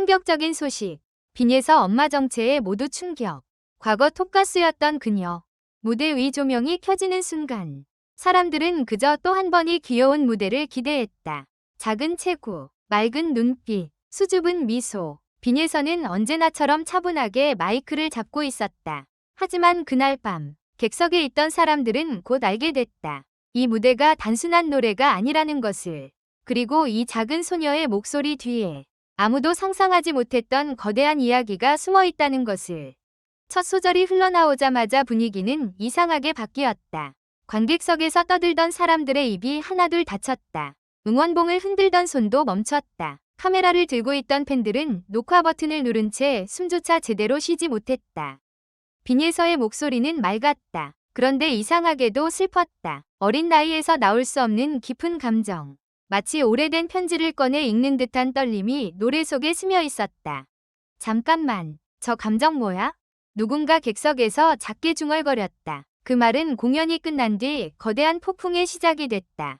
충격적인 소식. 빈예서 엄마 정체에 모두 충격. 과거 톱가수였던 그녀. 무대 위 조명이 켜지는 순간 사람들은 그저 또 한 번이 귀여운 무대를 기대했다. 작은 체구, 맑은 눈빛, 수줍은 미소. 빈예서는 언제나처럼 차분하게 마이크를 잡고 있었다. 하지만 그날 밤 객석에 있던 사람들은 곧 알게 됐다. 이 무대가 단순한 노래가 아니라는 것을. 그리고 이 작은 소녀의 목소리 뒤에 아무도 상상하지 못했던 거대한 이야기가 숨어 있다는 것을. 첫 소절이 흘러나오자마자 분위기는 이상하게 바뀌었다. 관객석에서 떠들던 사람들의 입이 하나둘 닫혔다. 응원봉을 흔들던 손도 멈췄다. 카메라를 들고 있던 팬들은 녹화 버튼을 누른 채 숨조차 제대로 쉬지 못했다. 빈예서의 목소리는 맑았다. 그런데 이상하게도 슬펐다. 어린 나이에서 나올 수 없는 깊은 감정. 마치 오래된 편지를 꺼내 읽는 듯한 떨림이 노래 속에 스며 있었다. 잠깐만, 저 감정 뭐야? 누군가 객석에서 작게 중얼거렸다. 그 말은 공연이 끝난 뒤 거대한 폭풍의 시작이 됐다.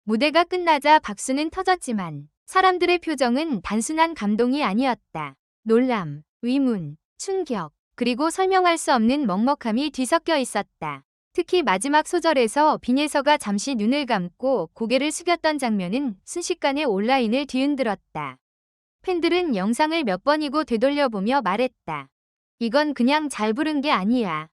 무대가 끝나자 박수는 터졌지만 사람들의 표정은 단순한 감동이 아니었다. 놀람, 위문, 충격, 그리고 설명할 수 없는 먹먹함이 뒤섞여 있었다. 특히 마지막 소절에서 빈예서가 잠시 눈을 감고 고개를 숙였던 장면은 순식간에 온라인을 뒤흔들었다. 팬들은 영상을 몇 번이고 되돌려보며 말했다. 이건 그냥 잘 부른 게 아니야.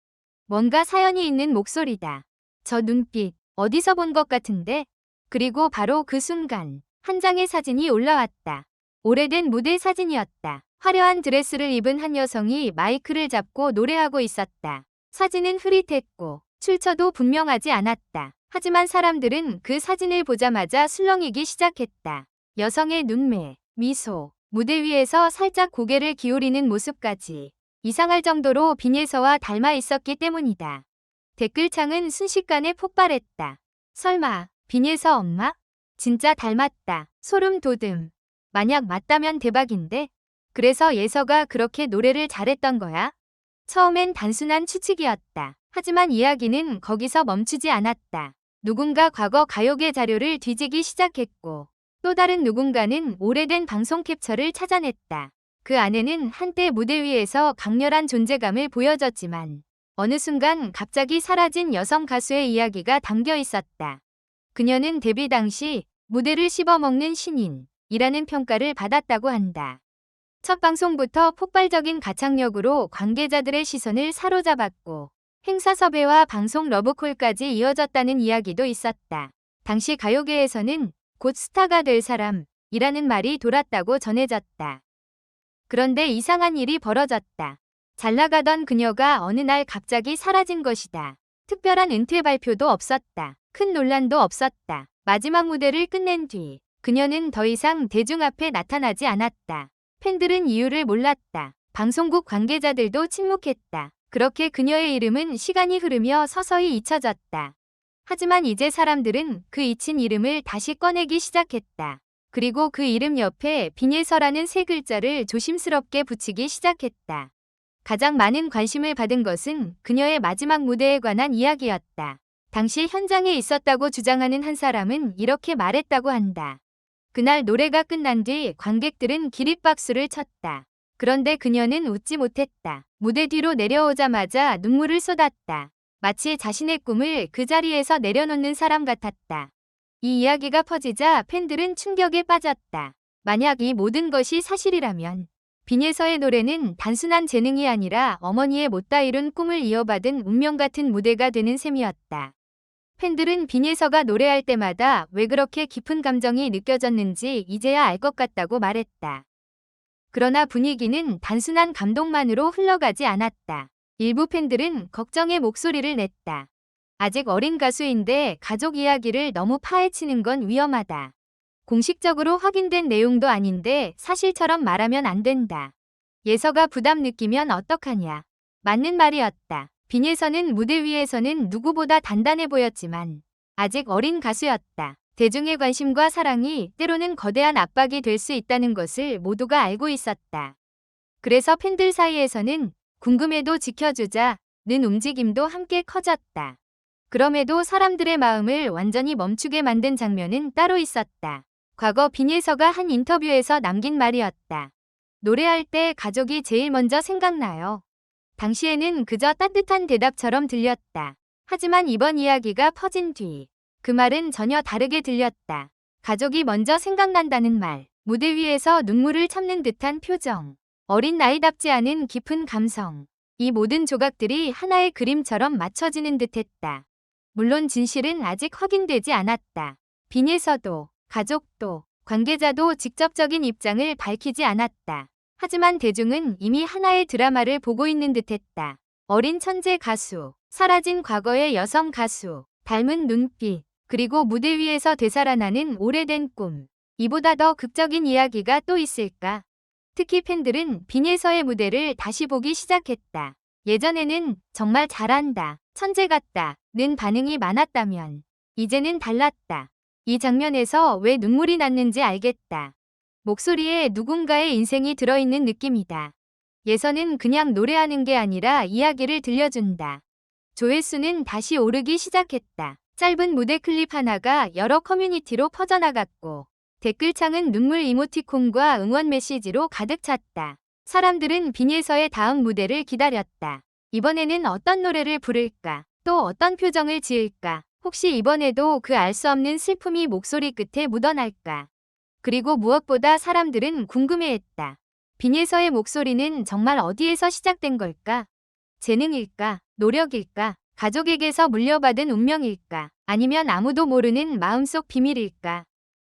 뭔가 사연이 있는 목소리다. 저 눈빛, 어디서 본 것 같은데? 그리고 바로 그 순간 한 장의 사진이 올라왔다. 오래된 무대 사진이었다. 화려한 드레스를 입은 한 여성이 마이크를 잡고 노래하고 있었다. 사진은 흐릿했고 출처도 분명하지 않았다. 하지만 사람들은 그 사진을 보자마자 술렁이기 시작했다. 여성의 눈매, 미소, 무대 위에서 살짝 고개를 기울이는 모습까지 이상할 정도로 빈예서와 닮아 있었기 때문이다. 댓글창은 순식간에 폭발했다. 설마, 빈예서 엄마? 진짜 닮았다. 소름 돋음. 만약 맞다면 대박인데? 그래서 예서가 그렇게 노래를 잘했던 거야? 처음엔 단순한 추측이었다. 하지만 이야기는 거기서 멈추지 않았다. 누군가 과거 가요계 자료를 뒤지기 시작했고 또 다른 누군가는 오래된 방송 캡처를 찾아냈다. 그 안에는 한때 무대 위에서 강렬한 존재감을 보여줬지만 어느 순간 갑자기 사라진 여성 가수의 이야기가 담겨 있었다. 그녀는 데뷔 당시 무대를 씹어먹는 신인이라는 평가를 받았다고 한다. 첫 방송부터 폭발적인 가창력으로 관계자들의 시선을 사로잡았고 행사 섭외와 방송 러브콜까지 이어졌다는 이야기도 있었다. 당시 가요계에서는 곧 스타가 될 사람이라는 말이 돌았다고 전해졌다. 그런데 이상한 일이 벌어졌다. 잘 나가던 그녀가 어느 날 갑자기 사라진 것이다. 특별한 은퇴 발표도 없었다. 큰 논란도 없었다. 마지막 무대를 끝낸 뒤 그녀는 더 이상 대중 앞에 나타나지 않았다. 팬들은 이유를 몰랐다. 방송국 관계자들도 침묵했다. 그렇게 그녀의 이름은 시간이 흐르며 서서히 잊혀졌다. 하지만 이제 사람들은 그 잊힌 이름을 다시 꺼내기 시작했다. 그리고 그 이름 옆에 빈예서라는 세 글자를 조심스럽게 붙이기 시작했다. 가장 많은 관심을 받은 것은 그녀의 마지막 무대에 관한 이야기였다. 당시 현장에 있었다고 주장하는 한 사람은 이렇게 말했다고 한다. 그날 노래가 끝난 뒤 관객들은 기립박수를 쳤다. 그런데 그녀는 웃지 못했다. 무대 뒤로 내려오자마자 눈물을 쏟았다. 마치 자신의 꿈을 그 자리에서 내려놓는 사람 같았다. 이 이야기가 퍼지자 팬들은 충격에 빠졌다. 만약 이 모든 것이 사실이라면 빈예서의 노래는 단순한 재능이 아니라 어머니의 못다 이룬 꿈을 이어받은 운명 같은 무대가 되는 셈이었다. 팬들은 빈예서가 노래할 때마다 왜 그렇게 깊은 감정이 느껴졌는지 이제야 알 것 같다고 말했다. 그러나 분위기는 단순한 감동만으로 흘러가지 않았다. 일부 팬들은 걱정의 목소리를 냈다. 아직 어린 가수인데 가족 이야기를 너무 파헤치는 건 위험하다. 공식적으로 확인된 내용도 아닌데 사실처럼 말하면 안 된다. 예서가 부담 느끼면 어떡하냐. 맞는 말이었다. 빈예서는 무대 위에서는 누구보다 단단해 보였지만 아직 어린 가수였다. 대중의 관심과 사랑이 때로는 거대한 압박이 될 수 있다는 것을 모두가 알고 있었다. 그래서 팬들 사이에서는 궁금해도 지켜주자는 움직임도 함께 커졌다. 그럼에도 사람들의 마음을 완전히 멈추게 만든 장면은 따로 있었다. 과거 빈예서가 한 인터뷰에서 남긴 말이었다. 노래할 때 가족이 제일 먼저 생각나요. 당시에는 그저 따뜻한 대답처럼 들렸다. 하지만 이번 이야기가 퍼진 뒤 그 말은 전혀 다르게 들렸다. 가족이 먼저 생각난다는 말, 무대 위에서 눈물을 참는 듯한 표정, 어린 나이답지 않은 깊은 감성. 이 모든 조각들이 하나의 그림처럼 맞춰지는 듯했다. 물론 진실은 아직 확인되지 않았다. 빈에서도, 가족도, 관계자도 직접적인 입장을 밝히지 않았다. 하지만 대중은 이미 하나의 드라마를 보고 있는 듯했다. 어린 천재 가수, 사라진 과거의 여성 가수, 닮은 눈빛, 그리고 무대 위에서 되살아나는 오래된 꿈. 이보다 더 극적인 이야기가 또 있을까? 특히 팬들은 빈에서의 무대를 다시 보기 시작했다. 예전에는 정말 잘한다, 천재 같다는 반응이 많았다면 이제는 달랐다. 이 장면에서 왜 눈물이 났는지 알겠다. 목소리에 누군가의 인생이 들어있는 느낌이다. 예선은 그냥 노래하는 게 아니라 이야기를 들려준다. 조회수는 다시 오르기 시작했다. 짧은 무대 클립 하나가 여러 커뮤니티로 퍼져나갔고 댓글창은 눈물 이모티콘과 응원 메시지로 가득 찼다. 사람들은 빈에서의 다음 무대를 기다렸다. 이번에는 어떤 노래를 부를까? 또 어떤 표정을 지을까? 혹시 이번에도 그 알 수 없는 슬픔이 목소리 끝에 묻어날까? 그리고 무엇보다 사람들은 궁금해했다. 빈에서의 목소리는 정말 어디에서 시작된 걸까? 재능일까? 노력일까? 가족에게서 물려받은 운명일까? 아니면 아무도 모르는 마음속 비밀일까?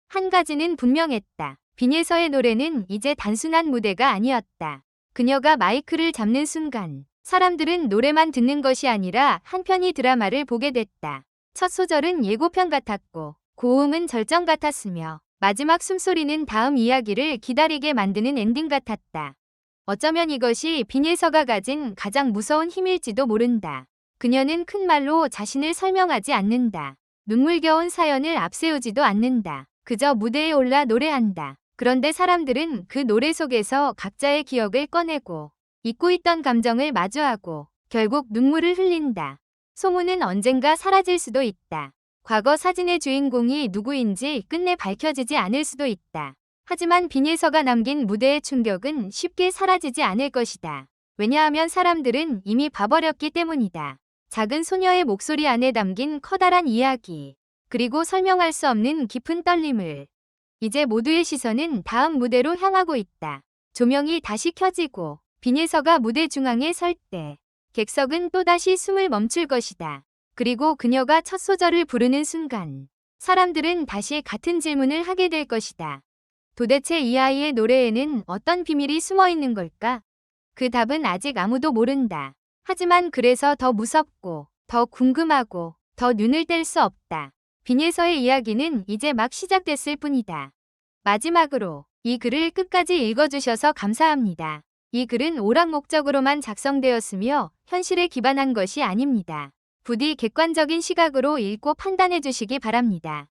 한 가지는 분명했다. 빈에서의 노래는 이제 단순한 무대가 아니었다. 그녀가 마이크를 잡는 순간 사람들은 노래만 듣는 것이 아니라 한 편의 드라마를 보게 됐다. 첫 소절은 예고편 같았고 고음은 절정 같았으며 마지막 숨소리는 다음 이야기를 기다리게 만드는 엔딩 같았다. 어쩌면 이것이 빈에서가 가진 가장 무서운 힘일지도 모른다. 그녀는 큰 말로 자신을 설명하지 않는다. 눈물겨운 사연을 앞세우지도 않는다. 그저 무대에 올라 노래한다. 그런데 사람들은 그 노래 속에서 각자의 기억을 꺼내고 잊고 있던 감정을 마주하고 결국 눈물을 흘린다. 소문은 언젠가 사라질 수도 있다. 과거 사진의 주인공이 누구인지 끝내 밝혀지지 않을 수도 있다. 하지만 빈에서가 남긴 무대의 충격은 쉽게 사라지지 않을 것이다. 왜냐하면 사람들은 이미 봐버렸기 때문이다. 작은 소녀의 목소리 안에 담긴 커다란 이야기, 그리고 설명할 수 없는 깊은 떨림을. 이제 모두의 시선은 다음 무대로 향하고 있다. 조명이 다시 켜지고 빈에서가 무대 중앙에 설 때 객석은 또다시 숨을 멈출 것이다. 그리고 그녀가 첫 소절을 부르는 순간 사람들은 다시 같은 질문을 하게 될 것이다. 도대체 이 아이의 노래에는 어떤 비밀이 숨어 있는 걸까? 그 답은 아직 아무도 모른다. 하지만 그래서 더 무섭고, 더 궁금하고, 더 눈을 뗄 수 없다. 빈에서의 이야기는 이제 막 시작됐을 뿐이다. 마지막으로 이 글을 끝까지 읽어주셔서 감사합니다. 이 글은 오락 목적으로만 작성되었으며 현실에 기반한 것이 아닙니다. 부디 객관적인 시각으로 읽고 판단해 주시기 바랍니다.